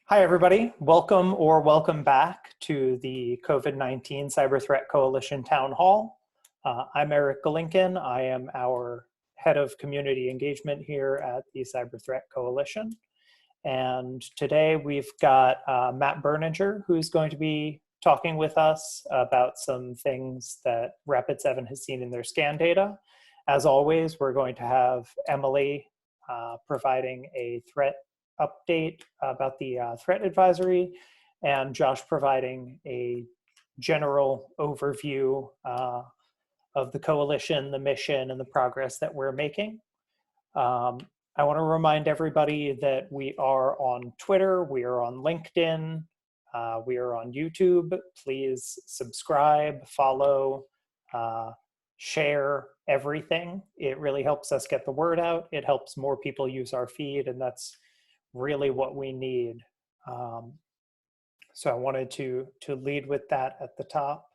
Hi, everybody. Welcome back to the COVID-19 Cyber Threat Coalition Town Hall. I'm Eric Galinkin. I am our head of community engagement here at the Cyber Threat Coalition. And today we've got Matt Berninger, who's going to be talking with us about some things that Rapid7 has seen in their scan data. As always, we're going to have Emily providing a threat update about the threat advisory, and Josh providing a general overview of the coalition, the mission, and the progress that we're making. I want to remind everybody that we are on Twitter, we are on LinkedIn, we are on YouTube. Please subscribe, follow, share everything. It really helps us get the word out. It helps more people use our feed, and that's really what we need. So I wanted to lead with that at the top.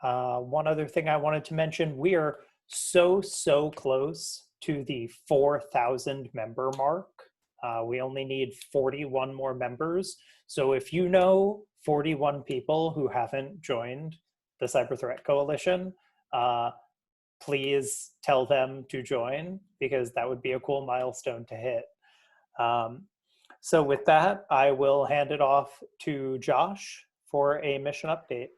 One other thing I wanted to mention, we are so close to the 4,000 member mark. We only need 41 more members. So if you know 41 people who haven't joined the Cyber Threat Coalition, please tell them to join, because that would be a cool milestone to hit. So with that, I will hand it off to Josh for a mission update.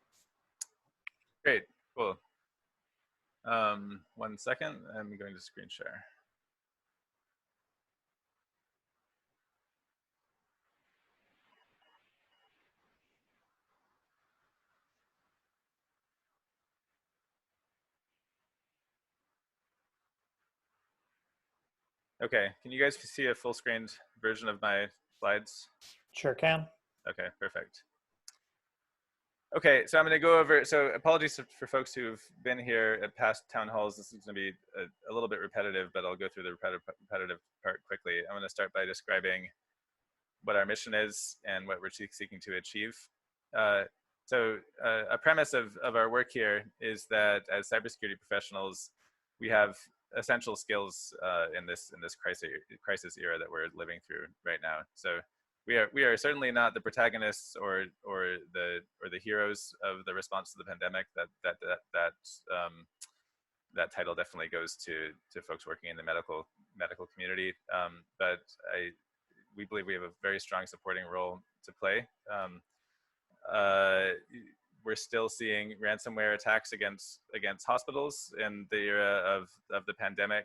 Great, cool. 1 second, I'm going to screen share. Okay, can you guys see a full screened version of my slides? Sure can. Okay, perfect. Okay, so I'm going to go over, so apologies for folks who've been here at past town halls. This is going to be a little bit repetitive, but I'll go through the repetitive part quickly. I'm going to start by describing what our mission is and what we're seeking to achieve. So a premise of our work here is that as cybersecurity professionals, we have essential skills in this crisis era that we're living through right now. So we are certainly not the protagonists or the heroes of the response to the pandemic. That title definitely goes to folks working in the medical community. But we believe we have a very strong supporting role to play. We're still seeing ransomware attacks against hospitals in the era of the pandemic.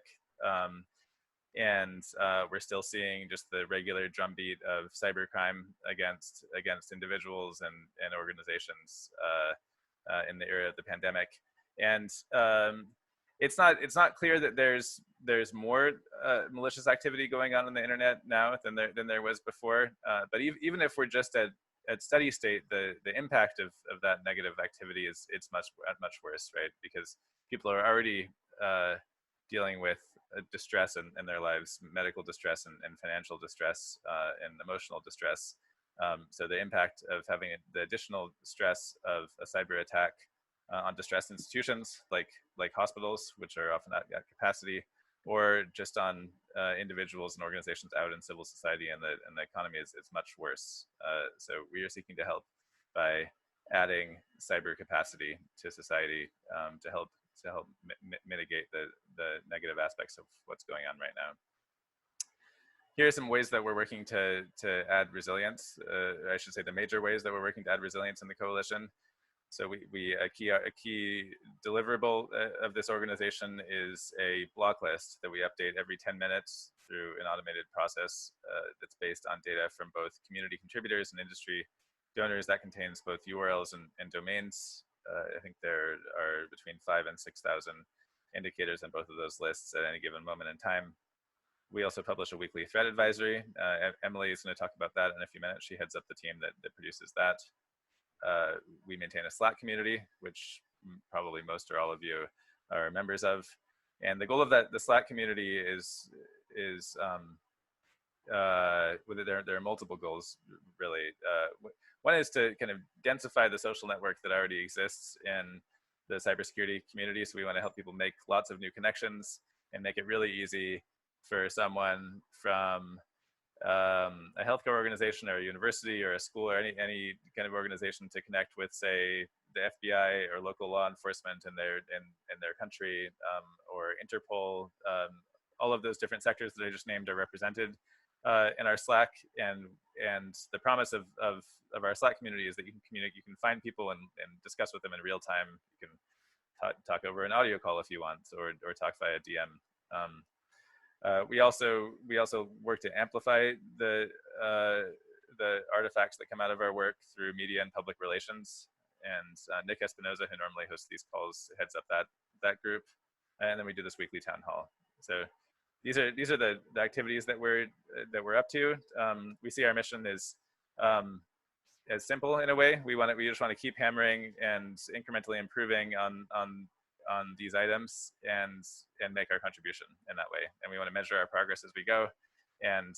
And we're still seeing just the regular drumbeat of cybercrime against individuals and organizations in the era of the pandemic. And it's not clear that there's more malicious activity going on the internet now than there was before. But even if we're just at steady state, the impact of that negative activity it's much worse, right? Because people are already dealing with distress in their lives, medical distress and financial distress and emotional distress. So the impact of having the additional stress of a cyber attack on distressed institutions like hospitals, which are often at capacity, or just on individuals and organizations out in civil society and the economy is much worse. So we are seeking to help by adding cyber capacity to society to help mitigate the negative aspects of what's going on right now. Here are some ways that we're working to add resilience. I should say the major ways that we're working to add resilience in the coalition. So a key deliverable of this organization is a block list that we update every 10 minutes through an automated process that's based on data from both community contributors and industry donors. That contains both URLs and domains. I think there are between 5,000 and 6,000 indicators on both of those lists at any given moment in time. We also publish a weekly threat advisory. Emily is going to talk about that in a few minutes. She heads up the team that produces that. We maintain a Slack community, which probably most or all of you are members of. And the goal of the Slack community is there are multiple goals, really. One is to kind of densify the social network that already exists in the cybersecurity community. So we want to help people make lots of new connections and make it really easy for someone from a healthcare organization or a university or a school or any kind of organization to connect with, say, the FBI or local law enforcement in their country, or Interpol. All of those different sectors that I just named are represented in our Slack, and the promise of our Slack community is that you can communicate, you can find people and discuss with them in real time. You can talk over an audio call if you want, or talk via DM. We also work to amplify the artifacts that come out of our work through media and public relations. And Nick Espinoza, who normally hosts these calls, heads up that group. And then we do this weekly town hall. So these are the activities that we're up to. We see our mission as simple in a way. We just want to keep hammering and incrementally improving on these items and make our contribution in that way. And we want to measure our progress as we go and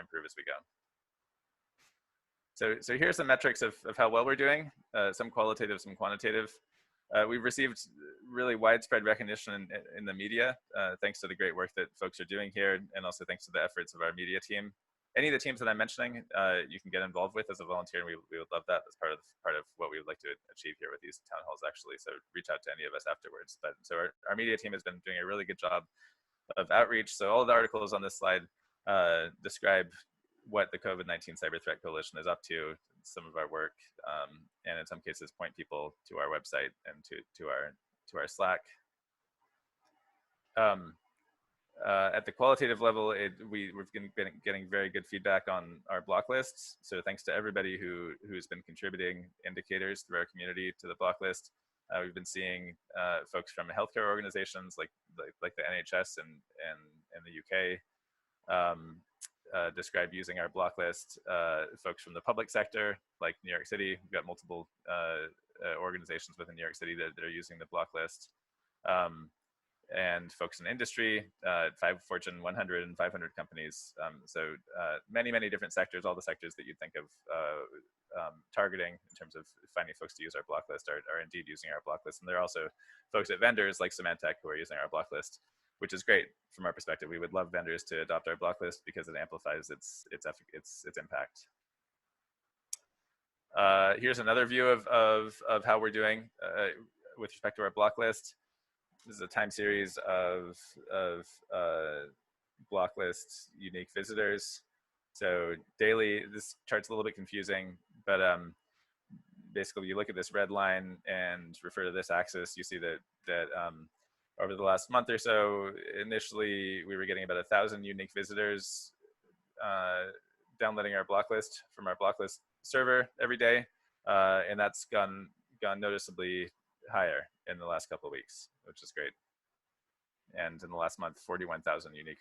improve as we go. So here's some metrics of how well we're doing, some qualitative, some quantitative. We've received really widespread recognition in the media, thanks to the great work that folks are doing here, and also thanks to the efforts of our media team. Any of the teams that I'm mentioning, you can get involved with as a volunteer, and we would love that. That's part of what we would like to achieve here with these town halls, actually. So reach out to any of us afterwards. But so our media team has been doing a really good job of outreach. So all of the articles on this slide describe what the COVID-19 Cyber Threat Coalition is up to, some of our work, and in some cases point people to our website and to our Slack. At the qualitative level, we've been getting very good feedback on our block lists. So thanks to everybody who's been contributing indicators through our community to the block list. We've been seeing folks from healthcare organizations like the NHS and the UK describe using our block list. Folks from the public sector, like New York City, we've got multiple organizations within New York City that are using the block list. And folks in industry, Fortune 100 and 500 companies. So many different sectors, all the sectors that you'd think of targeting in terms of finding folks to use our block list are indeed using our block list. And there are also folks at vendors like Symantec who are using our block list, which is great from our perspective. We would love vendors to adopt our block list because it amplifies its impact. Here's another view of how we're doing with respect to our block list. This is a time series of block list unique visitors. So daily, this chart's a little bit confusing, but basically you look at this red line and refer to this axis, you see that over the last month or so, initially we were getting about 1,000 unique visitors downloading our block list from our block list server every day, and that's gone noticeably higher in the last couple of weeks, which is great. And in the last month, 41,000 unique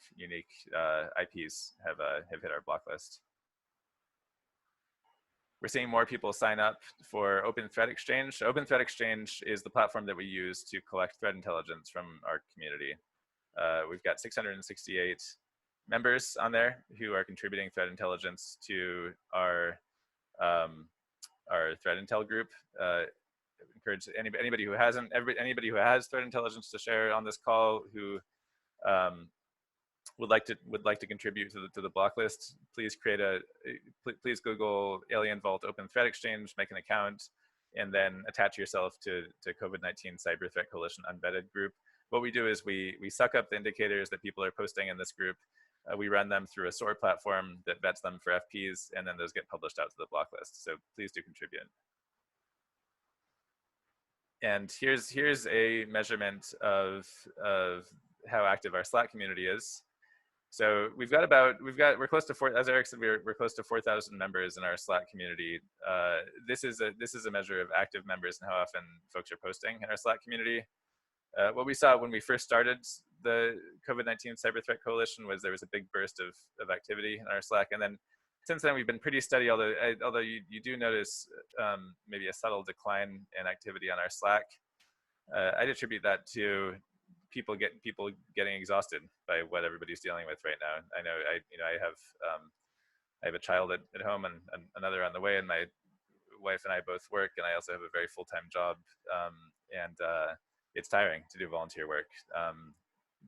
IPs have hit our block list. We're seeing more people sign up for Open Threat Exchange. Open Threat Exchange is the platform that we use to collect threat intelligence from our community. We've got 668 members on there who are contributing threat intelligence to our threat intel group. Encourage anybody who has threat intelligence to share on this call who would like to contribute to the block list. Please please Google Alien Vault Open Threat Exchange, make an account, and then attach yourself to COVID-19 Cyber Threat Coalition Unvetted group. What we do is we suck up the indicators that people are posting in this group. We run them through a SOAR platform that vets them for FPs, and then those get published out to the block list. So please do contribute. And here's a measurement of how active our Slack community is. So we're close to as Eric said, we're close to 4,000 members in our Slack community. This is a measure of active members and how often folks are posting in our Slack community. What we saw when we first started the COVID-19 Cyber Threat Coalition was there was a big burst of activity in our Slack, and then since then we've been pretty steady. Although you do notice maybe a subtle decline in activity on our Slack. I'd attribute that to people getting exhausted by what everybody's dealing with right now. I know I have a child at home and another on the way, and my wife and I both work, and I also have a very full-time job, and it's tiring to do volunteer work.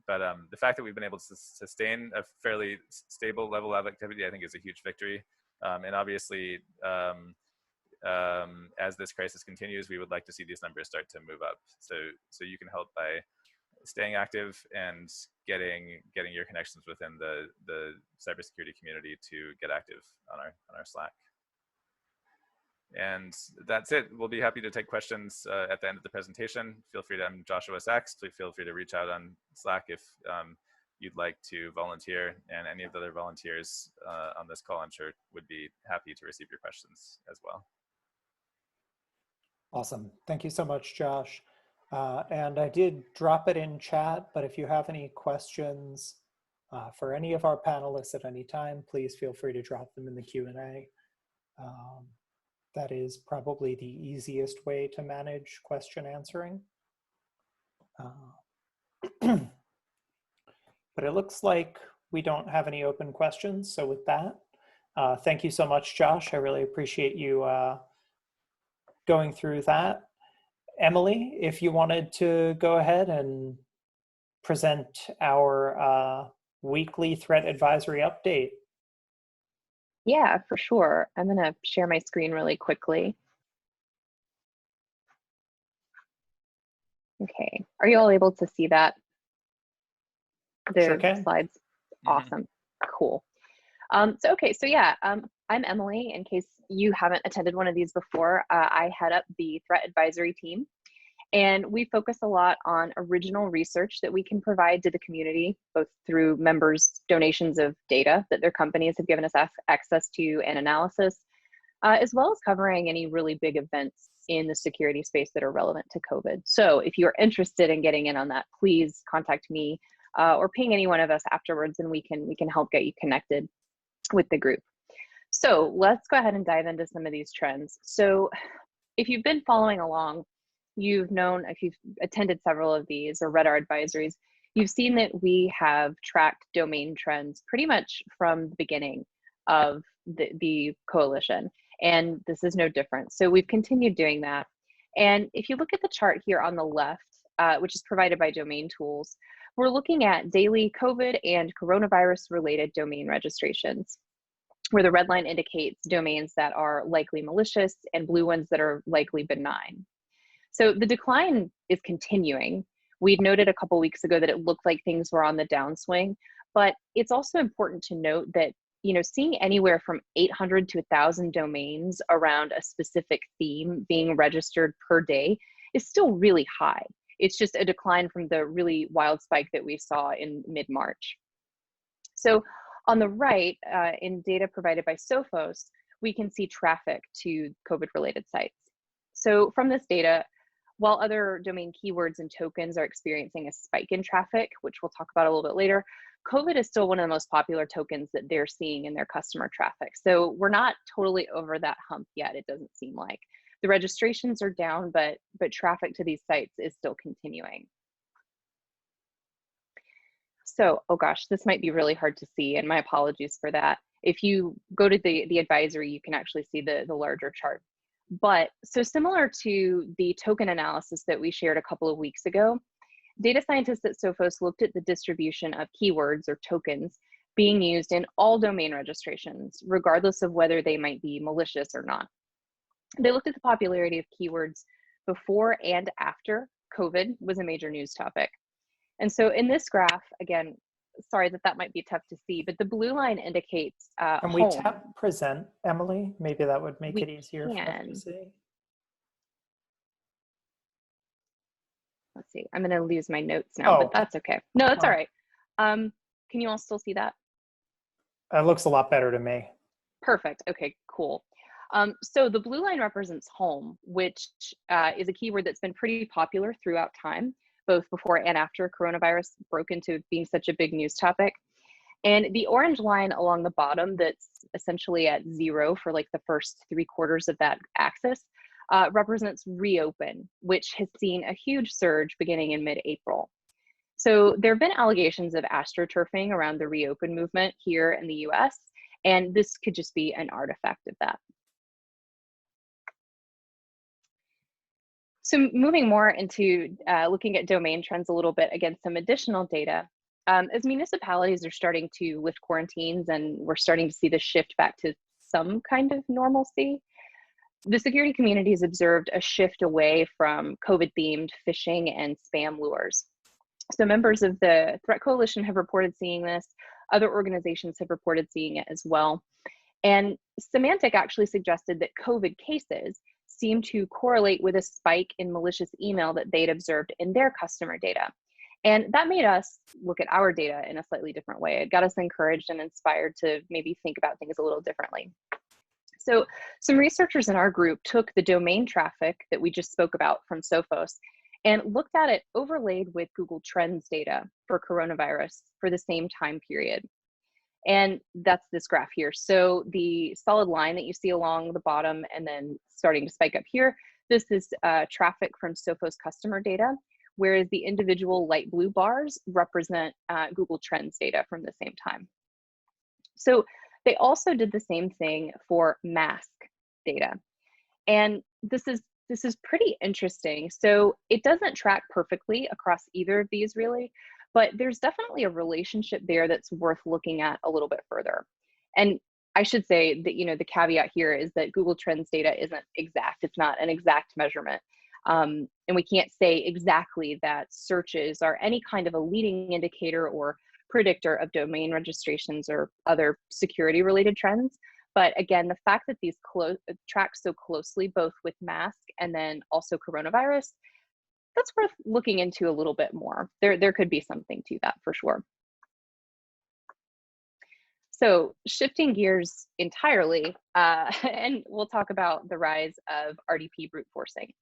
the fact that we've been able to sustain a fairly stable level of activity, I think, is a huge victory. And obviously, as this crisis continues, we would like to see these numbers start to move up. So you can help by staying active and getting your connections within the cybersecurity community to get active on our Slack. And that's it. We'll be happy to take questions at the end of the presentation. Feel free to, I'm Joshua Sachs. Please feel free to reach out on Slack if you'd like to volunteer, and any of the other volunteers on this call, I'm sure, would be happy to receive your questions as well. Awesome. Thank you so much, Josh. And I did drop it in chat, but if you have any questions for any of our panelists at any time, please feel free to drop them in the Q&A. That is probably the easiest way to manage question answering. But it looks like we don't have any open questions. So with that, thank you so much, Josh. I really appreciate you going through that. Emily, if you wanted to go ahead and present our weekly threat advisory update. Yeah, for sure. I'm going to share my screen really quickly. Okay, are you all able to see that? The Sure can. slides? Awesome, cool. So yeah, I'm Emily. In case you haven't attended one of these before, I head up the threat advisory team. And we focus a lot on original research that we can provide to the community, both through members' donations of data that their companies have given us access to and analysis, as well as covering any really big events in the security space that are relevant to COVID. So if you're interested in getting in on that, please contact me or ping any one of us afterwards, and we can help get you connected with the group. So let's go ahead and dive into some of these trends. So if you've been following along, you've known, if you've attended several of these or read our advisories, you've seen that we have tracked domain trends pretty much from the beginning of the coalition, and this is no different. So we've continued doing that. And if you look at the chart here on the left, which is provided by Domain Tools, we're looking at daily COVID and coronavirus related domain registrations, where the red line indicates domains that are likely malicious and blue ones that are likely benign. So the decline is continuing. We'd noted a couple weeks ago that it looked like things were on the downswing, but it's also important to note that, you know, seeing anywhere from 800 to 1,000 domains around a specific theme being registered per day is still really high. It's just a decline from the really wild spike that we saw in mid-March. So on the right, in data provided by Sophos, we can see traffic to COVID-related sites. So from this data, while other domain keywords and tokens are experiencing a spike in traffic, which we'll talk about a little bit later, COVID is still one of the most popular tokens that they're seeing in their customer traffic. So we're not totally over that hump yet, it doesn't seem like. The registrations are down, but traffic to these sites is still continuing. So, oh gosh, this might be really hard to see, and my apologies for that. If you go to the advisory, you can actually see the larger chart. But so similar to the token analysis that we shared a couple of weeks ago, data scientists at Sophos looked at the distribution of keywords or tokens being used in all domain registrations, regardless of whether they might be malicious or not. They looked at the popularity of keywords before and after COVID was a major news topic. And so in this graph, again, sorry that might be tough to see, but the blue line indicates Can we tap present, Emily? Maybe that would make it easier for us to see. Let's see, I'm gonna lose my notes now, but that's okay. No, that's all right. Can you all still see that? It looks a lot better to me. Perfect, okay, cool. So the blue line represents home, which is a keyword that's been pretty popular throughout time, both before and after coronavirus broke into being such a big news topic. And the orange line along the bottom that's essentially at 0 for like the first 3/4 of that axis represents reopen, which has seen a huge surge beginning in mid-April. So there have been allegations of astroturfing around the reopen movement here in the US, and this could just be an artifact of that. So moving more into looking at domain trends a little bit against some additional data, as municipalities are starting to lift quarantines and we're starting to see the shift back to some kind of normalcy, the security community has observed a shift away from COVID-themed phishing and spam lures. So members of the Threat Coalition have reported seeing this. Other organizations have reported seeing it as well. And Symantec actually suggested that COVID cases seem to correlate with a spike in malicious email that they'd observed in their customer data. And that made us look at our data in a slightly different way. It got us encouraged and inspired to maybe think about things a little differently. So some researchers in our group took the domain traffic that we just spoke about from Sophos and looked at it overlaid with Google Trends data for coronavirus for the same time period. And that's this graph here. So the solid line that you see along the bottom and then starting to spike up here, this is traffic from Sophos customer data, whereas the individual light blue bars represent Google Trends data from the same time. So they also did the same thing for mask data. And this is pretty interesting. So it doesn't track perfectly across either of these really, but there's definitely a relationship there that's worth looking at a little bit further. And I should say that, the caveat here is that Google Trends data isn't exact. It's not an exact measurement. And we can't say exactly that searches are any kind of a leading indicator or predictor of domain registrations or other security related trends. But again, the fact that these track so closely, both with mask and then also coronavirus, that's worth looking into a little bit more. There could be something to that for sure. So shifting gears entirely, and we'll talk about the rise of RDP brute forcing.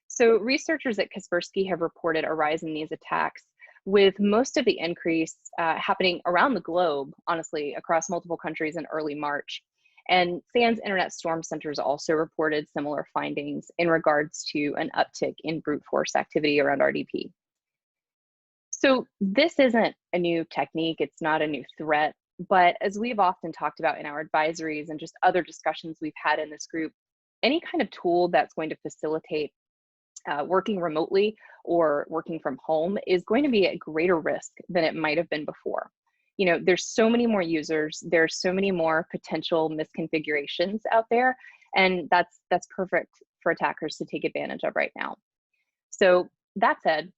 So researchers at Kaspersky have reported a rise in these attacks, with most of the increase happening around the globe, honestly, across multiple countries in early March. And SANS Internet Storm Centers also reported similar findings in regards to an uptick in brute force activity around RDP. So this isn't a new technique, it's not a new threat, but as we've often talked about in our advisories and just other discussions we've had in this group, any kind of tool that's going to facilitate working remotely or working from home is going to be at greater risk than it might have been before. There's so many more users, there's so many more potential misconfigurations out there, and that's perfect for attackers to take advantage of right now. So that said,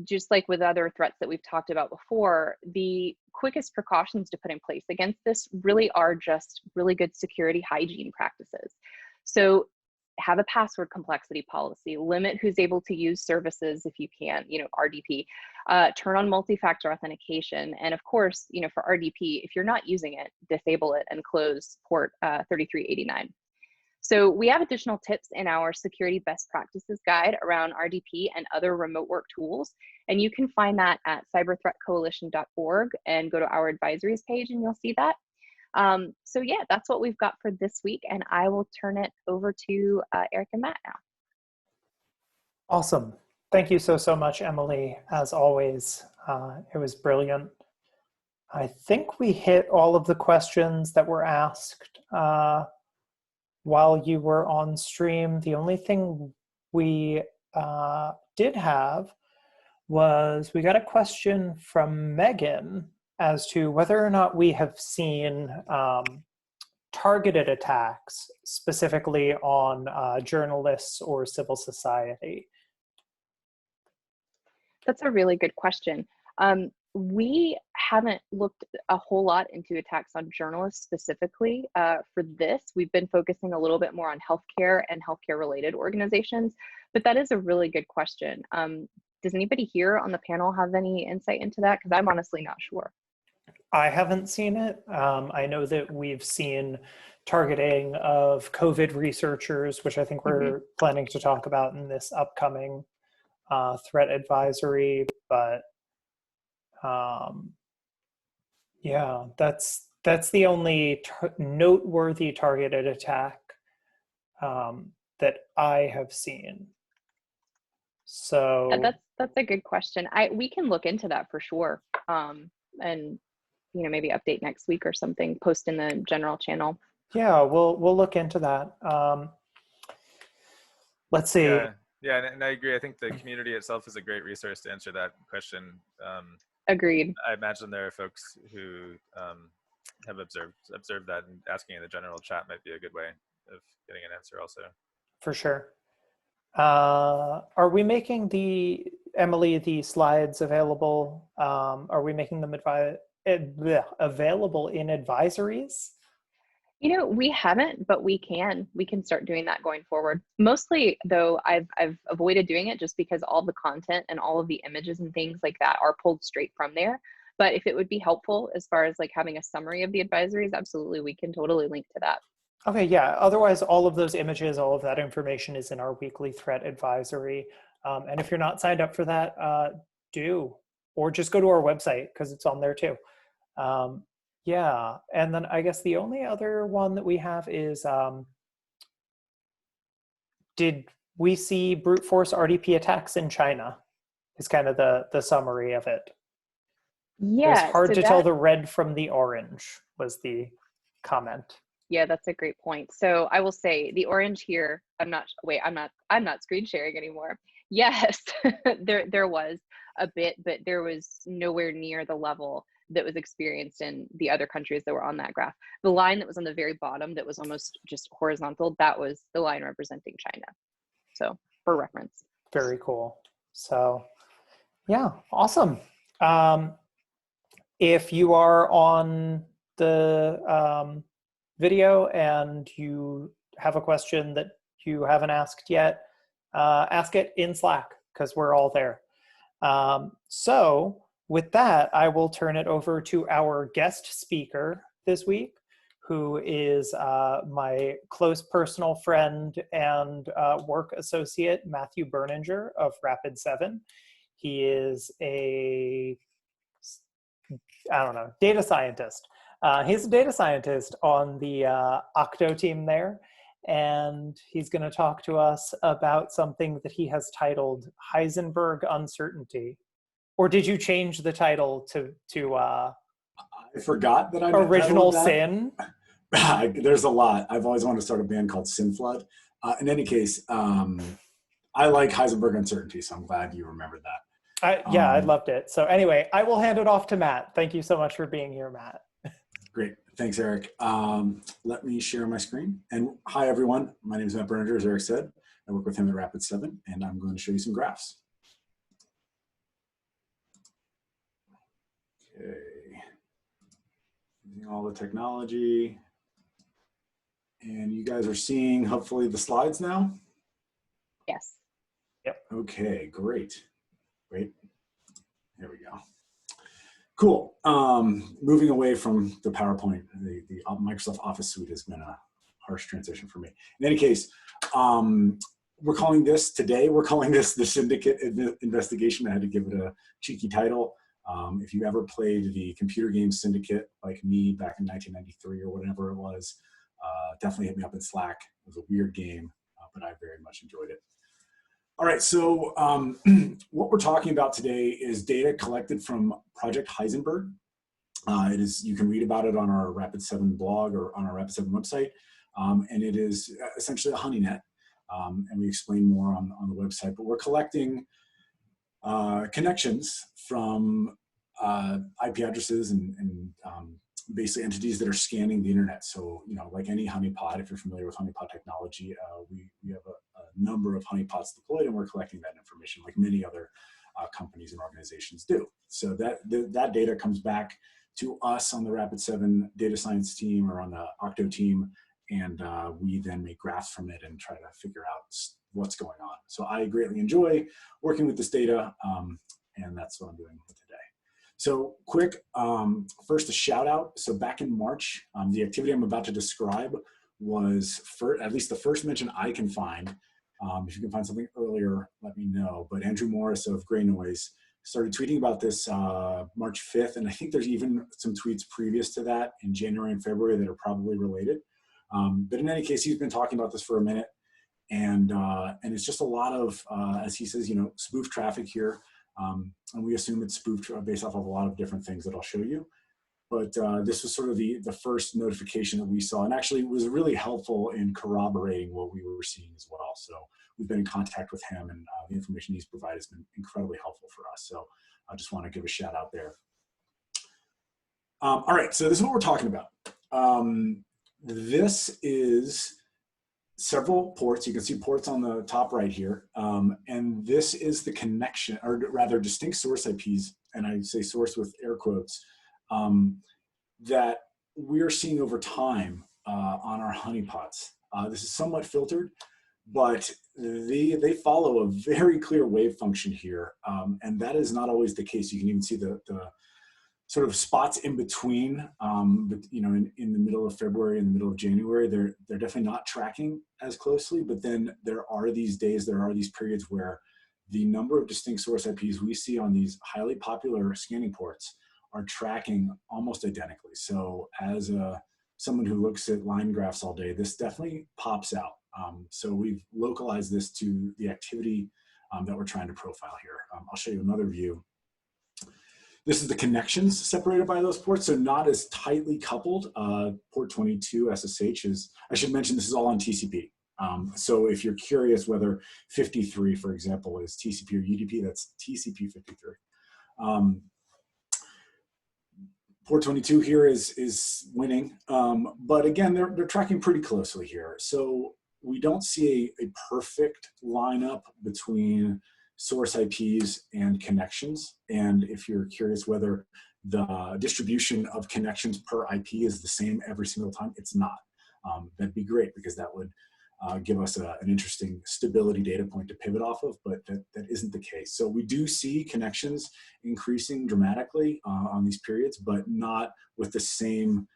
just like with other threats that we've talked about before, the quickest precautions to put in place against this really are just really good security hygiene practices. So have a password complexity policy, limit who's able to use services if you can, RDP, turn on multi-factor authentication. And of course, for RDP, if you're not using it, disable it and close port 3389. So we have additional tips in our security best practices guide around RDP and other remote work tools. And you can find that at cyberthreatcoalition.org and go to our advisories page and you'll see that. So yeah, that's what we've got for this week, and I will turn it over to Eric and Matt now. Awesome. Thank you so much, Emily. As always, it was brilliant. I think we hit all of the questions that were asked while you were on stream. The only thing we did have was we got a question from Megan as to whether or not we have seen targeted attacks specifically on journalists or civil society. That's a really good question. We haven't looked a whole lot into attacks on journalists specifically for this. We've been focusing a little bit more on healthcare and healthcare related organizations, but that is a really good question. Does anybody here on the panel have any insight into that? Because I'm honestly not sure. I haven't seen it. I know that we've seen targeting of COVID researchers, which I think we're planning to talk about in this upcoming threat advisory, but yeah, that's the only noteworthy targeted attack that I have seen. So yeah, that's a good question. We can look into that for sure, and maybe update next week or something. Post in the general channel. Yeah, we'll look into that. let's see. Yeah, and I agree. I think the community itself is a great resource to answer that question. Agreed. I imagine there are folks who have observed that, and asking in the general chat might be a good way of getting an answer also. For sure. Are we making Emily, the slides available? Are we making them available in advisories? You know, we haven't, but we can start doing that going forward. Mostly though, I've avoided doing it just because all the content and all of the images and things like that are pulled straight from there. But if it would be helpful as far as like having a summary of the advisories, absolutely, we can totally link to that. Okay, yeah. Otherwise, all of those images, all of that information is in our weekly threat advisory. And if you're not signed up for that, do, or just go to our website because it's on there too. Yeah, and then I guess the only other one that we have is, did we see brute force RDP attacks in China? Is kind of the summary of it. Yeah, it's hard to tell the red from the orange was the comment. Yeah, that's a great point. So I will say the orange here, I'm not screen sharing anymore. Yes, there was a bit, but there was nowhere near the level that was experienced in the other countries that were on that graph. The line that was on the very bottom that was almost just horizontal, that was the line representing China. So for reference. Very cool. So yeah, awesome. If you are on the video and you have a question that you haven't asked yet, ask it in Slack because we're all there. So with that, I will turn it over to our guest speaker this week, who is my close personal friend and work associate, Matt Berninger of Rapid7. He is a, data scientist. He's a data scientist on the Octo team there, and he's going to talk to us about something that he has titled Heisenberg Uncertainty. Or did you change the title to I forgot that I Original SYN? There's a lot. I've always wanted to start a band called Sin Flood. In any case, I like Heisenberg Uncertainty, so I'm glad you remembered that. I loved it. So anyway, I will hand it off to Matt. Thank you so much for being here, Matt. Great. Thanks, Eric. Let me share my screen. And hi, everyone. My name is Matt Berninger, as Eric said. I work with him at Rapid7, and I'm going to show you some graphs. Okay. Using all the technology. And you guys are seeing, hopefully, the slides now? Yes. Yep. Okay, great. Great. There we go. Cool. Moving away from the PowerPoint, the Microsoft Office suite has been a harsh transition for me. In any case, we're calling this the SYNdicate investigation. I had to give it a cheeky title. If you ever played the computer game SYNdicate, like me back in 1993 or whatever it was, definitely hit me up in Slack. It was a weird game, but I very much enjoyed it. All right, so what we're talking about today is data collected from Project Heisenberg. You can read about it on our Rapid7 blog or on our Rapid7 website, and it is essentially a honeynet, and we explain more on the website, but we're collecting connections from IP addresses and basically entities that are scanning the internet. So, like any honeypot, if you're familiar with honeypot technology, we have a number of honeypots deployed, and we're collecting that information like many other companies and organizations do. So that data comes back to us on the Rapid7 data science team or on the Octo team, and we then make graphs from it and try to figure out what's going on. So I greatly enjoy working with this data, and that's what I'm doing today. So quick, first a shout out. So back in March, the activity I'm about to describe was, at least the first mention I can find. If you can find something earlier, let me know. But Andrew Morris of Gray Noise started tweeting about this March 5th. And I think there's even some tweets previous to that in January and February that are probably related. But in any case, he's been talking about this for a minute. And it's just a lot of, as he says, spoof traffic here. And we assume it's spoofed based off of a lot of different things that I'll show you. But this was sort of the first notification that we saw, and actually was really helpful in corroborating what we were seeing as well. So we've been in contact with him, and the information he's provided has been incredibly helpful for us. So I just want to give a shout out there. All right, so this is what we're talking about. This is several ports. You can see ports on the top right here. And this is the connection, or rather distinct source IPs, and I say source with air quotes, that we're seeing over time on our honeypots. This is somewhat filtered, but they follow a very clear wave function here. And that is not always the case. You can even see the sort of spots in between, but, you know, in the middle of February and the middle of January, they're definitely not tracking as closely, but then there are these days, there are these periods where the number of distinct source IPs we see on these highly popular scanning ports are tracking almost identically. So as someone who looks at line graphs all day, this definitely pops out. So we've localized this to the activity that we're trying to profile here. I'll show you another view. This is the connections separated by those ports, so not as tightly coupled. Port 22 SSH is, I should mention this is all on TCP. So if you're curious whether 53, for example, is TCP or UDP, that's TCP 53. Port 22 here is winning, but again, they're tracking pretty closely here. So we don't see a perfect lineup between source IPs and connections. And if you're curious whether the distribution of connections per IP is the same every single time, it's not. That'd be great, because that would give us an interesting stability data point to pivot off of, but that isn't the case. So we do see connections increasing dramatically on these periods, but not with the same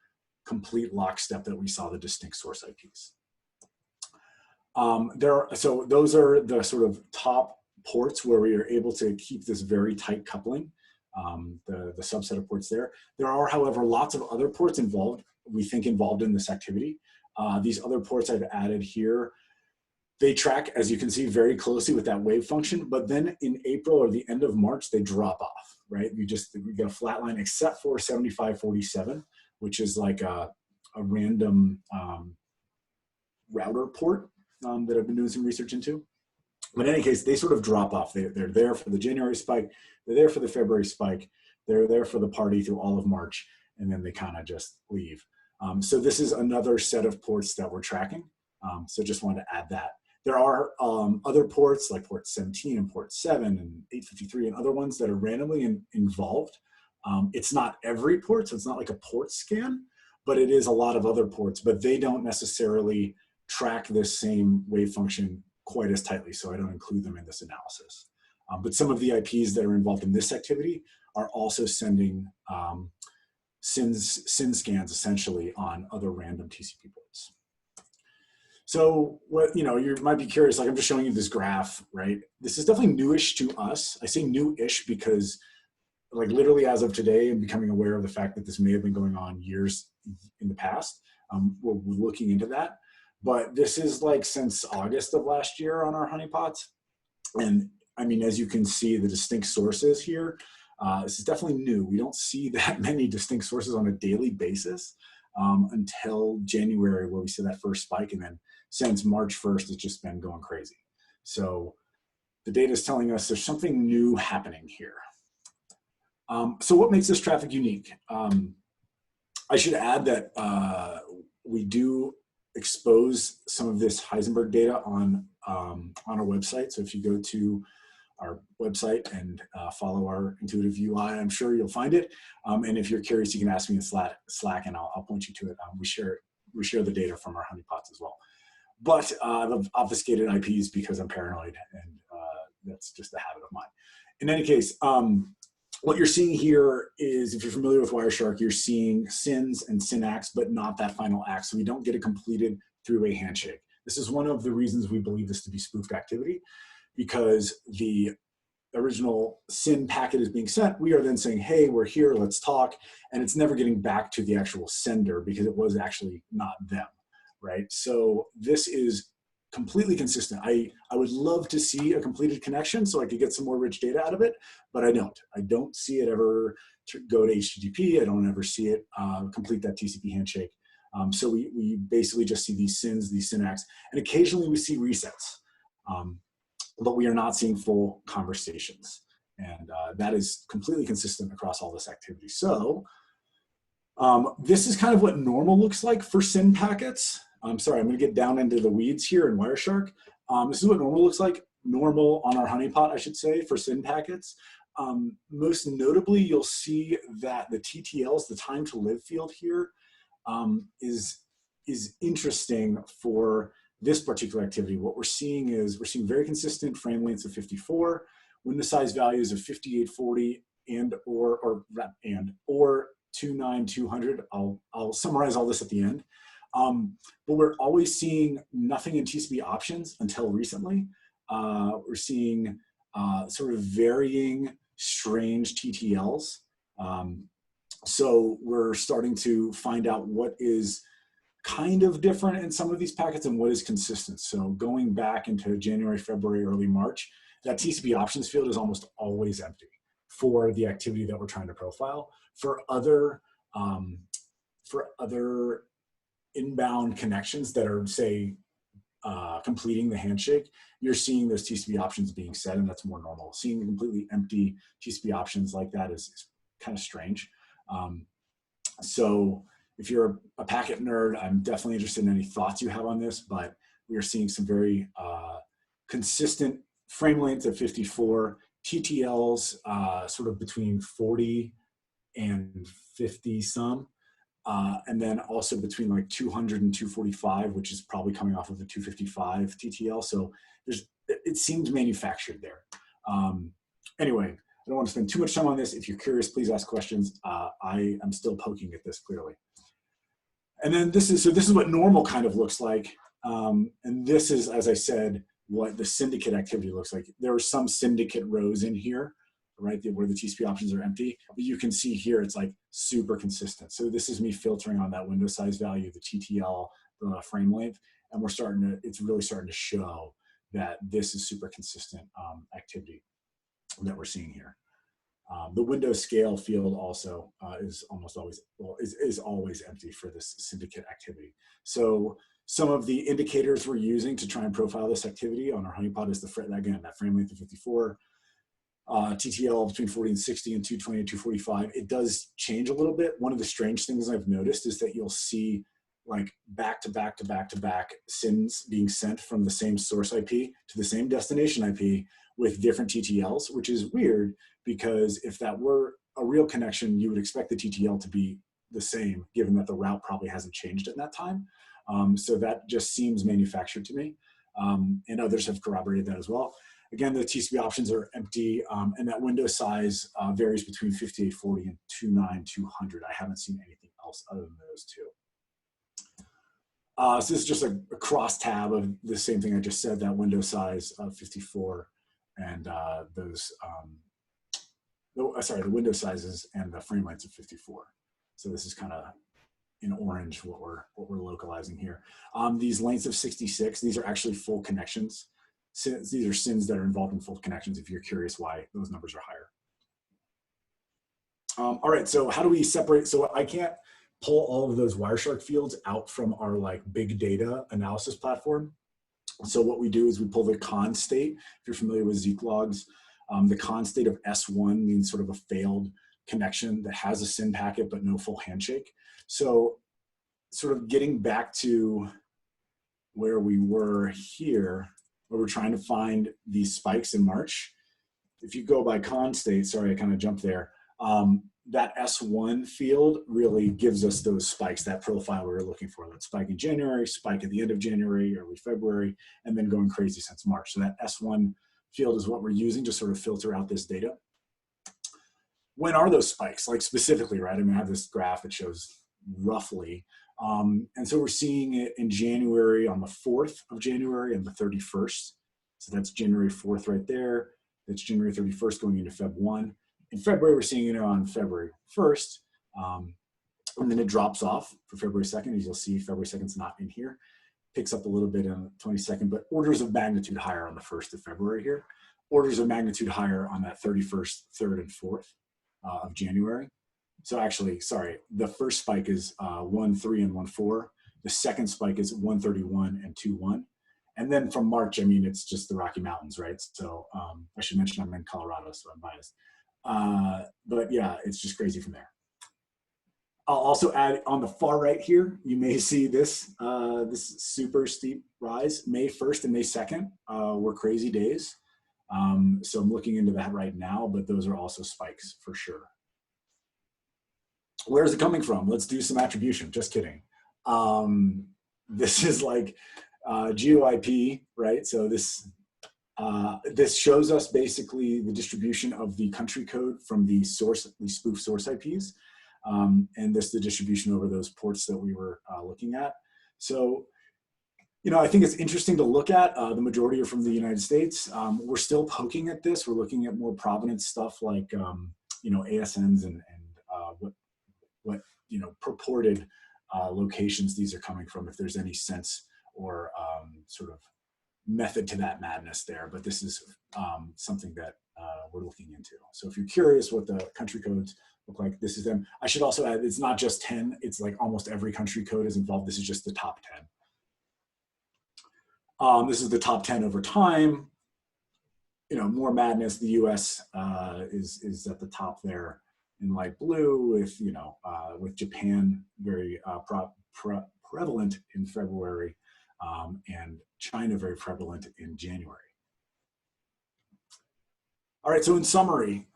complete lockstep that we saw the distinct source IPs. So those are the sort of top ports where we are able to keep this very tight coupling, the subset of ports there. There are, however, lots of other ports involved, we think involved in this activity. These other ports I've added here, they track, as you can see, very closely with that wave function, but then in April or the end of March, they drop off, right? We get a flat line except for 7547, which is like a random router port that I've been doing some research into. But in any case, they sort of drop off. They're there for the January spike, they're there for the February spike, they're there for the party through all of March, and then they kind of just leave. So this is another set of ports that we're tracking. So just wanted to add that. There are other ports like port 17 and port 7 and 853 and other ones that are randomly involved. It's not every port, so it's not like a port scan, but it is a lot of other ports, but they don't necessarily track this same wave function quite as tightly, so I don't include them in this analysis. But some of the IPs that are involved in this activity are also sending SYN scans essentially on other random TCP ports. So what, you might be curious, like I'm just showing you this graph, right? This is definitely newish to us. I say newish because like literally as of today, I'm becoming aware of the fact that this may have been going on years in the past. We're looking into that. But this is like since August of last year on our honeypots. And I mean, as you can see, the distinct sources here, this is definitely new. We don't see that many distinct sources on a daily basis until January, where we see that first spike. And then since March 1st, it's just been going crazy. So the data is telling us there's something new happening here. So what makes this traffic unique? I should add that we do expose some of this Heisenberg data on our website. So if you go to our website and follow our intuitive UI, I'm sure you'll find it. And if you're curious, you can ask me in Slack and I'll point you to it. We share the data from our honeypots as well. But the obfuscated IPs because I'm paranoid, and that's just a habit of mine. In any case, what you're seeing here is, if you're familiar with Wireshark, you're seeing SYNs and SYNACs, but not that final act. So we don't get it completed through a handshake. This is one of the reasons we believe this to be spoofed activity, because the original SYN packet is being sent. We are then saying, hey, we're here, let's talk. And it's never getting back to the actual sender because it was actually not them, right? So this is completely consistent. I would love to see a completed connection so I could get some more rich data out of it, but I don't. I don't see it ever go to HTTP. I don't ever see it complete that TCP handshake. So we basically just see these SYNs, these synapses, and occasionally we see resets, but we are not seeing full conversations. And that is completely consistent across all this activity. So this is kind of what normal looks like for SYN packets. I'm sorry, I'm gonna get down into the weeds here in Wireshark. This is what normal looks like, normal on our honeypot, I should say, for SYN packets. Most notably, you'll see that the TTLs, the time to live field here, is interesting for this particular activity. What we're seeing is we're seeing very consistent frame lengths of 54, window size values of 5840 and or 29200. I'll summarize all this at the end. But we're always seeing nothing in TCP options until recently. We're seeing sort of varying strange TTLs. So we're starting to find out what is kind of different in some of these packets and what is consistent. So going back into January, February, early March, that TCP options field is almost always empty for the activity that we're trying to profile. For other inbound connections that are, say, completing the handshake, you're seeing those TCP options being set, and that's more normal. Seeing completely empty TCP options like that is kind of strange. So if you're a packet nerd, I'm definitely interested in any thoughts you have on this, but we are seeing some very consistent frame lengths at 54, TTLs sort of between 40 and 50 some, and then also between like 200 and 245, which is probably coming off of the 255 TTL. So it seems manufactured there. Anyway, I don't want to spend too much time on this. If you're curious, please ask questions. I am still poking at this clearly. And then this is what normal kind of looks like. And this is, as I said, what the SYNdicate activity looks like. There are some SYNdicate rows in here, right, where the TCP options are empty. But you can see here, it's like super consistent. So this is me filtering on that window size value, the TTL, the frame length, and it's really starting to show that this is super consistent activity that we're seeing here. The window scale field also is almost always, well, is always empty for this SYNdicate activity. So some of the indicators we're using to try and profile this activity on our honeypot is again, that frame length of 54, TTL between 40 and 60, and 220 and 245. It does change a little bit. One of the strange things I've noticed is that you'll see like back to back SYNs being sent from the same source IP to the same destination IP with different TTLs, which is weird because if that were a real connection, you would expect the TTL to be the same, given that the route probably hasn't changed in that time. So that just seems manufactured to me. And others have corroborated that as well. Again, the TCP options are empty, and that window size varies between 5840 and 29200. I haven't seen anything else other than those two. So this is just a cross tab of the same thing I just said, that window size of 54 and the window sizes and the frame lengths of 54. So this is kind of in orange what we're localizing here. These lengths of 66, these are actually full connections. These are SYNs that are involved in full connections, if you're curious why those numbers are higher. All right, so how do we separate? So I can't pull all of those Wireshark fields out from our like big data analysis platform. So what we do is we pull the con state. If you're familiar with Zeek logs, the con state of S1 means sort of a failed connection that has a SYN packet but no full handshake. So sort of getting back to where we were here, where we're trying to find these spikes in March. If you go by con state, sorry, I kind of jumped there. That S1 field really gives us those spikes, that profile we were looking for, that spike in January, spike at the end of January, early February, and then going crazy since March. So that S1 field is what we're using to sort of filter out this data. When are those spikes? Like specifically, right? I mean, I have this graph that shows roughly. And so we're seeing it in January, on the 4th of January and the 31st. So that's January 4th right there. That's January 31st going into Feb 1. In February, we're seeing it on February 1st. And then it drops off for February 2nd. As you'll see, February 2nd's not in here. Picks up a little bit on the 22nd, but orders of magnitude higher on the 1st of February here. Orders of magnitude higher on that 31st, 3rd, and 4th of January. So actually, sorry, the first spike is 1.3 and 1.4. The second spike is 1.31 and 2.1. And then from March, I mean, it's just the Rocky Mountains, right? So I should mention I'm in Colorado, so I'm biased. But yeah, it's just crazy from there. I'll also add on the far right here, you may see this, this super steep rise. May 1st and May 2nd were crazy days. So I'm looking into that right now, but those are also spikes for sure. Where is it coming from? Let's do some attribution, just kidding. This is like GeoIP, right? So this shows us basically the distribution of the country code from the source, the spoof source IPs. And this is the distribution over those ports that we were looking at. So, you know, I think it's interesting to look at. The majority are from the United States. We're still poking at this. We're looking at more provenance stuff like, you know, ASNs and what you know, purported locations these are coming from, if there's any sense or sort of method to that madness there. But this is something that we're looking into. So if you're curious what the country codes look like, this is them. I should also add, it's not just 10, it's like almost every country code is involved. This is just the top 10. This is the top 10 over time. You know, more madness. The US is at the top there in light blue, with, you know, with Japan very prevalent in February, and China very prevalent in January. All right, so in summary,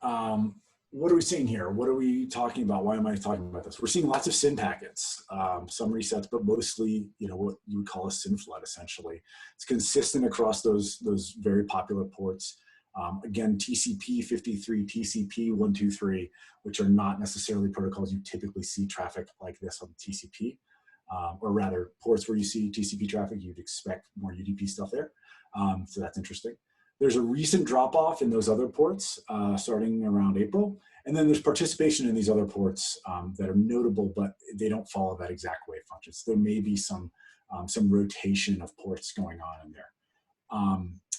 what are we seeing here? What are we talking about? Why am I talking about this? We're seeing lots of SYN packets, some resets, but mostly, you know, what you would call a SYN flood, essentially. It's consistent across those very popular ports. Again, TCP 53, TCP 123, which are not necessarily protocols you typically see traffic like this on TCP, or rather ports where you see TCP traffic, you'd expect more UDP stuff there. So that's interesting. There's a recent drop off in those other ports starting around April. And then there's participation in these other ports that are notable, but they don't follow that exact wave function. So there may be some rotation of ports going on in there.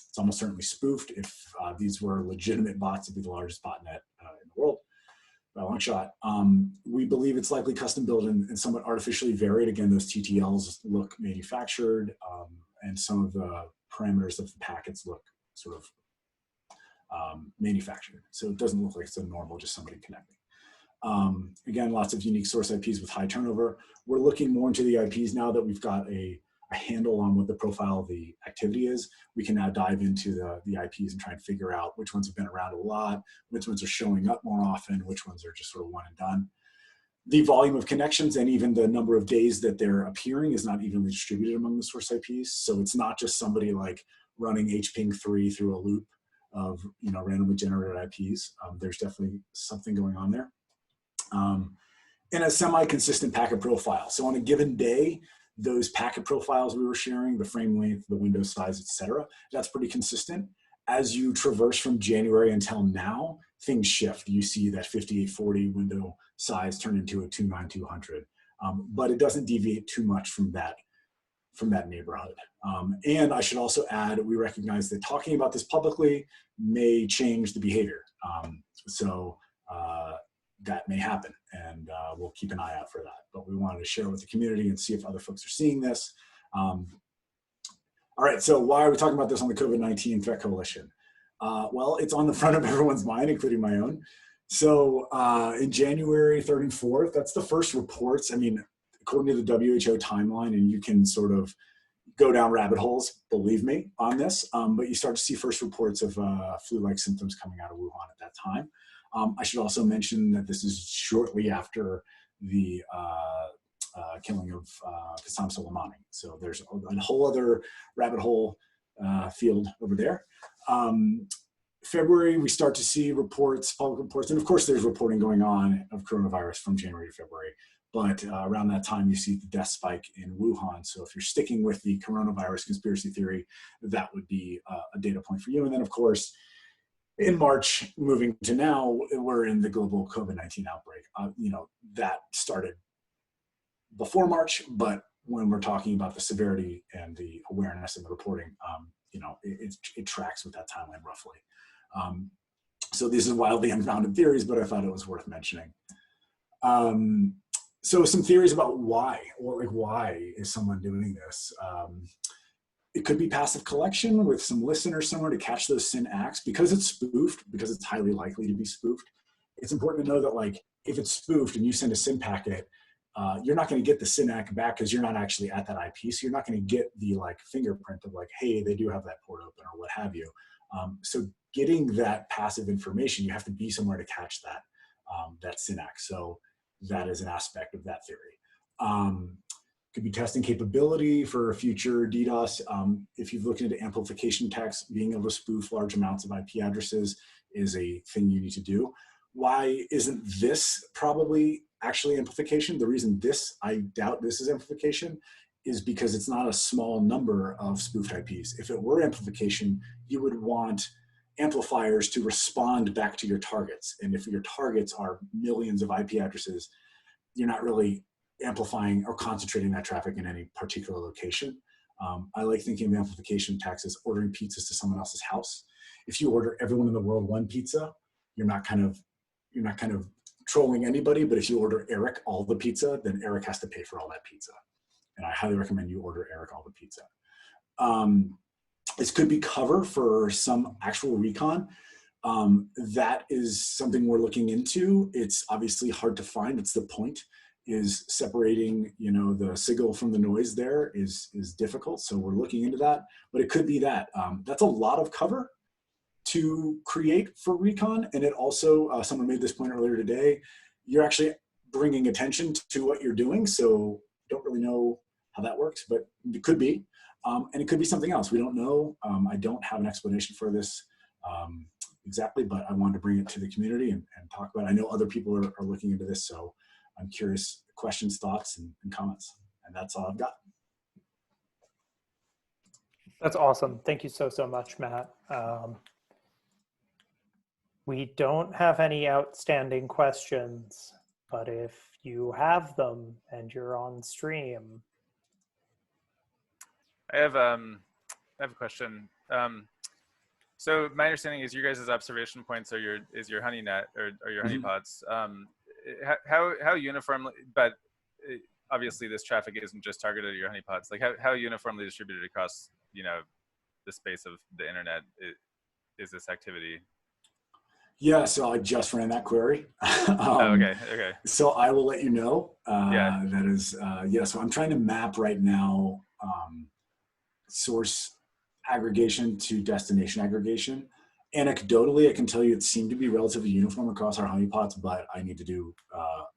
It's almost certainly spoofed. If these were legitimate bots, it'd be the largest botnet in the world by a long shot. We believe it's likely custom built and somewhat artificially varied. Again, those TTLs look manufactured, and some of the parameters of the packets look sort of manufactured. So it doesn't look like it's a normal, just somebody connecting. Again, lots of unique source IPs with high turnover. We're looking more into the IPs now that we've got a handle on what the profile of the activity is. We can now dive into the IPs and try and figure out which ones have been around a lot, which ones are showing up more often, which ones are just sort of one and done. The volume of connections and even the number of days that they're appearing is not evenly distributed among the source IPs. So it's not just somebody like running hping3 through a loop of, you know, randomly generated IPs. There's definitely something going on there. And a semi-consistent packet profile. So on a given day, those packet profiles we were sharing, the frame length, the window size, et cetera, that's pretty consistent. As you traverse from January until now, things shift. You see that 5840 window size turn into a 29200, but it doesn't deviate too much from that neighborhood. And I should also add, we recognize that talking about this publicly may change the behavior. So that may happen, and we'll keep an eye out for that. But we wanted to share with the community and see if other folks are seeing this. All right, so why are we talking about this on the COVID-19 Threat Coalition? Well, it's on the front of everyone's mind, including my own. So in January 3rd and 4th, that's the first reports. I mean, according to the WHO timeline, and you can sort of go down rabbit holes, believe me, on this, but you start to see first reports of flu-like symptoms coming out of Wuhan at that time. I should also mention that this is shortly after the killing of Qasem Soleimani. So there's a whole other rabbit hole field over there. February, we start to see reports, public reports, and of course there's reporting going on of coronavirus from January to February. But around that time, you see the death spike in Wuhan. So if you're sticking with the coronavirus conspiracy theory, that would be a data point for you. And then, of course, in March, moving to now, we're in the global COVID-19 outbreak. You know, that started before March, but when we're talking about the severity and the awareness and the reporting, you know, it tracks with that timeline roughly. So these are wildly unfounded theories, but I thought it was worth mentioning. So some theories about why, or like why is someone doing this? It could be passive collection with some listeners somewhere to catch those SYN acts. Because it's spoofed, because it's highly likely to be spoofed, it's important to know that like if it's spoofed and you send a SYN packet, you're not going to get the SYN act back because you're not actually at that IP. So you're not going to get the like fingerprint of like, hey, they do have that port open or what have you. So getting that passive information, you have to be somewhere to catch that, that SYN act. So that is an aspect of that theory. Could be testing capability for future DDoS. If you've looked into amplification attacks, being able to spoof large amounts of IP addresses is a thing you need to do. Why isn't this probably actually amplification? The reason I doubt this is amplification is because it's not a small number of spoofed IPs. If it were amplification, you would want amplifiers to respond back to your targets. And if your targets are millions of IP addresses, you're not really amplifying or concentrating that traffic in any particular location. I like thinking of amplification attacks as ordering pizzas to someone else's house. If you order everyone in the world one pizza, you're not kind of trolling anybody, but if you order Eric all the pizza, then Eric has to pay for all that pizza. And I highly recommend you order Eric all the pizza. This could be cover for some actual recon. That is something we're looking into. It's obviously hard to find. It's the point, is separating, you know, the signal from the noise there is difficult. So we're looking into that, but it could be that. That's a lot of cover to create for recon. And it also, someone made this point earlier today, you're actually bringing attention to what you're doing. So don't really know how that works, but it could be. And it could be something else. We don't know. I don't have an explanation for this exactly, but I wanted to bring it to the community and talk about it. I know other people are looking into this, so I'm curious, questions, thoughts, and comments. And that's all I've got. That's awesome. Thank you so much, Matt. We don't have any outstanding questions, but if you have them and you're on stream. I have a question. So my understanding is your guys' observation points are your honeynet or your honeypots. How uniformly, but obviously this traffic isn't just targeted at your honeypots. Like how uniformly distributed across, you know, the space of the internet is this activity? Yeah, so I just ran that query. Okay. So I will let you know. Yeah. That is, yeah, so I'm trying to map right now source aggregation to destination aggregation. Anecdotally, I can tell you it seemed to be relatively uniform across our honeypots, but I need to do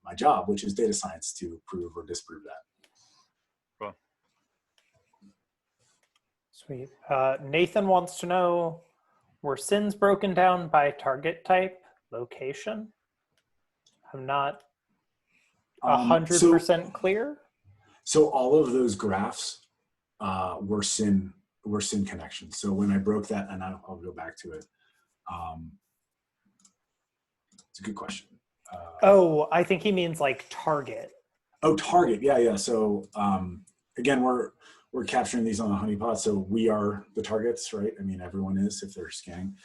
my job, which is data science, to prove or disprove that. Cool. Sweet. Nathan wants to know, were SYNs broken down by target type, location? I'm not 100% clear. So all of those graphs were SYN connections. So when I broke that, and I'll go back to it. It's a good question. Oh, I think he means like target. Oh, target. Yeah. So again, we're capturing these on the honeypot, so we are the targets, right? I mean, everyone is if they're scanning.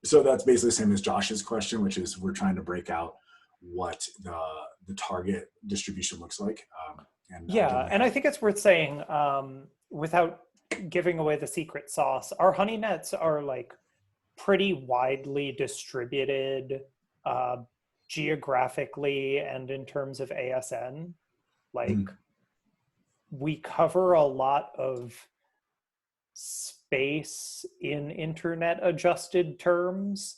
So that's basically the same as Josh's question, which is we're trying to break out what the target distribution looks like. And I think it's worth saying, without giving away the secret sauce, our honey nets are like pretty widely distributed geographically and in terms of ASN. Like we cover a lot of space in internet adjusted terms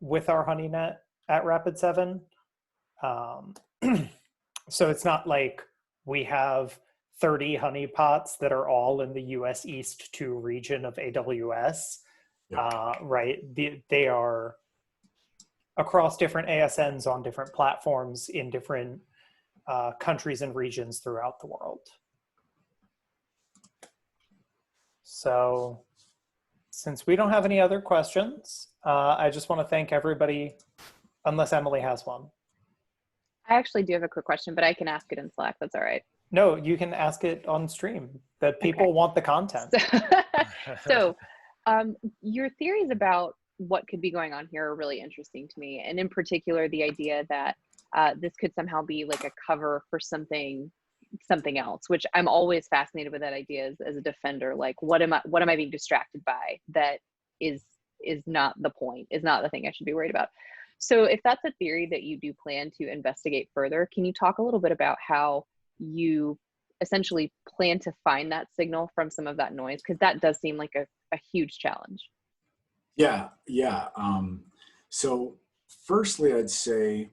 with our honey net at Rapid7. So it's not like we have 30 honeypots that are all in the US East 2 region of AWS, right? They are across different ASNs on different platforms in different countries and regions throughout the world. So since we don't have any other questions, I just want to thank everybody, unless Emily has one. I actually do have a quick question, but I can ask it in Slack. That's all right. No, you can ask it on stream. The people want the content. So your theories about what could be going on here are really interesting to me. And in particular, the idea that this could somehow be like a cover for something else, which I'm always fascinated with that idea as a defender. Like, what am I being distracted by that is not the point, is not the thing I should be worried about. So if that's a theory that you do plan to investigate further, can you talk a little bit about how you essentially plan to find that signal from some of that noise? Because that does seem like a huge challenge. Yeah. So firstly, I'd say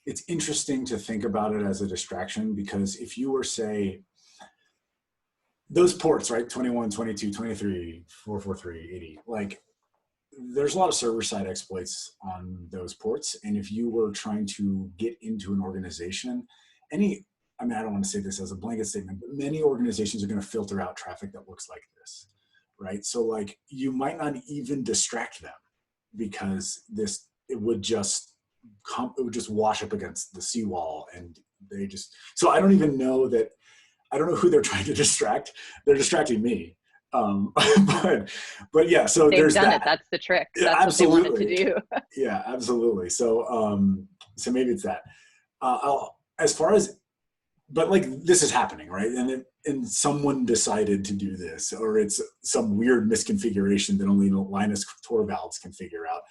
it's interesting to think about it as a distraction, because if you were, say, those ports, right, 21, 22, 23, 443, 80, like, there's a lot of server-side exploits on those ports. And if you were trying to get into an organization, I don't want to say this as a blanket statement, but many organizations are going to filter out traffic that looks like this, right? So like, you might not even distract them, because it would just wash up against the seawall, and so I don't know who they're trying to distract. They're distracting me. But yeah, so they've there's done that. it. That's the trick. Yeah, that's absolutely. what they wanted to do. Yeah, absolutely. So maybe it's that. But like, this is happening, right? And someone decided to do this, or it's some weird misconfiguration that only Linus Torvalds can figure out.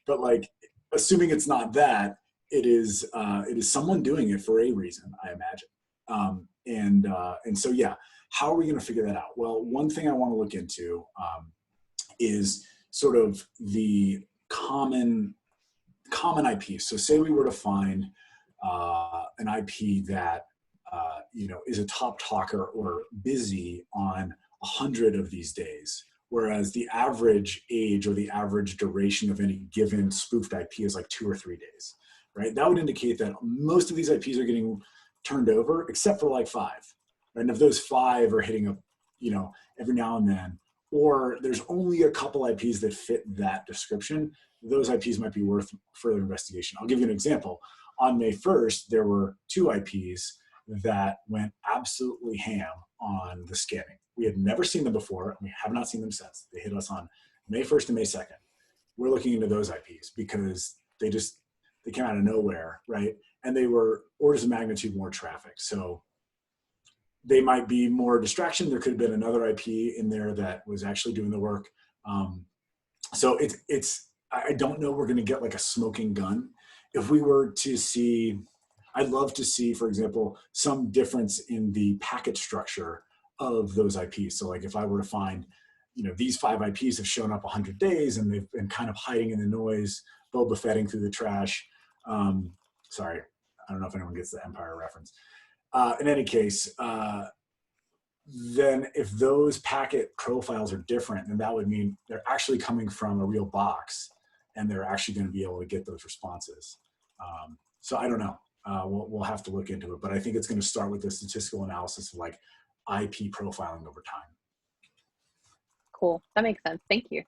But like, assuming it's not that, it is someone doing it for a reason, I imagine. And so yeah, how are we going to figure that out? Well, one thing I want to look into is sort of the common IPs. So say we were to find an IP that is a top talker or busy on 100 of these days, whereas the average age or the average duration of any given spoofed IP is like 2 or 3 days, right? That would indicate that most of these IPs are getting turned over, except for like 5. And if those 5 are hitting up, every now and then, or there's only a couple IPs that fit that description, those IPs might be worth further investigation. I'll give you an example. On May 1st, there were 2 IPs that went absolutely ham on the scanning. We had never seen them before, and we have not seen them since. They hit us on May 1st and May 2nd. We're looking into those IPs because they came out of nowhere, right? And they were orders of magnitude more traffic. So they might be more distraction. There could have been another IP in there that was actually doing the work. So I don't know, we're going to get like a smoking gun. If we were to see, I'd love to see, for example, some difference in the packet structure of those IPs. So like, if I were to find, these 5 IPs have shown up 100 days and they've been kind of hiding in the noise, Boba Fetting through the trash. Sorry, I don't know if anyone gets the Empire reference. In any case, then if those packet profiles are different, then that would mean they're actually coming from a real box, and they're actually going to be able to get those responses. So I don't know. We'll have to look into it, but I think it's going to start with the statistical analysis of like IP profiling over time. Cool. That makes sense. Thank you.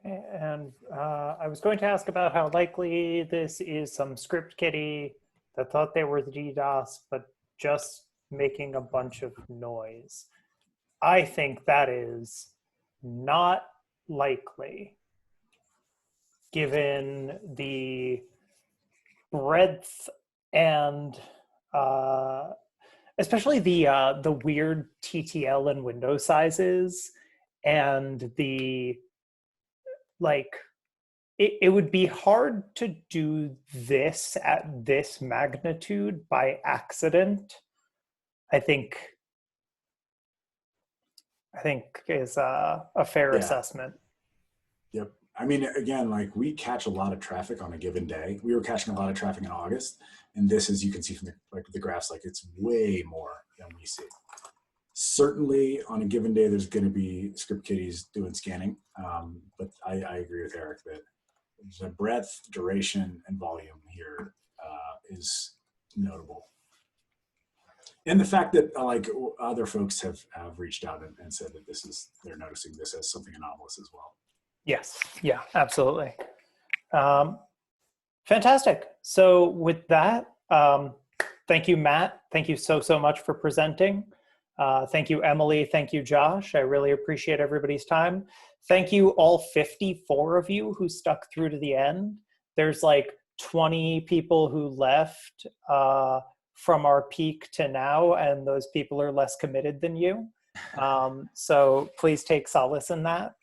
Okay, and I was going to ask about how likely this is some script kiddie that thought they were the DDoS, but just making a bunch of noise. I think that is not likely, given the breadth and especially the weird TTL and window sizes, and the it would be hard to do this at this magnitude by accident. I think is a fair assessment. Yep. I mean, again, like, we catch a lot of traffic on a given day. We were catching a lot of traffic in August, and this, as you can see from the graphs, like, it's way more than we see. Certainly, on a given day, there's going to be script kiddies doing scanning, but I agree with Eric that the breadth, duration, and volume here is notable. And the fact that like other folks have reached out and said that they're noticing this as something anomalous as well. Yes, yeah, absolutely. Fantastic. So with that, thank you, Matt. Thank you so much for presenting. Thank you, Emily. Thank you, Josh. I really appreciate everybody's time. Thank you, all 54 of you who stuck through to the end. There's like 20 people who left from our peak to now, and those people are less committed than you. So please take solace in that.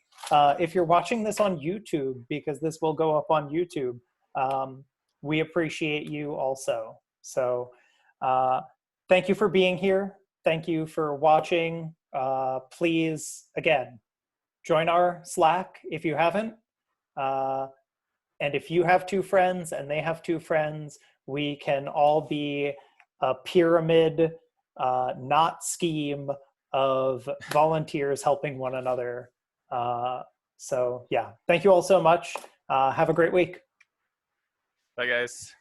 If you're watching this on YouTube, because this will go up on YouTube, we appreciate you also. So thank you for being here. Thank you for watching. Please, again, join our Slack if you haven't. And if you have 2 friends and they have 2 friends, we can all be a pyramid, not scheme of volunteers helping one another. So yeah, thank you all so much. Have a great week. Bye, guys.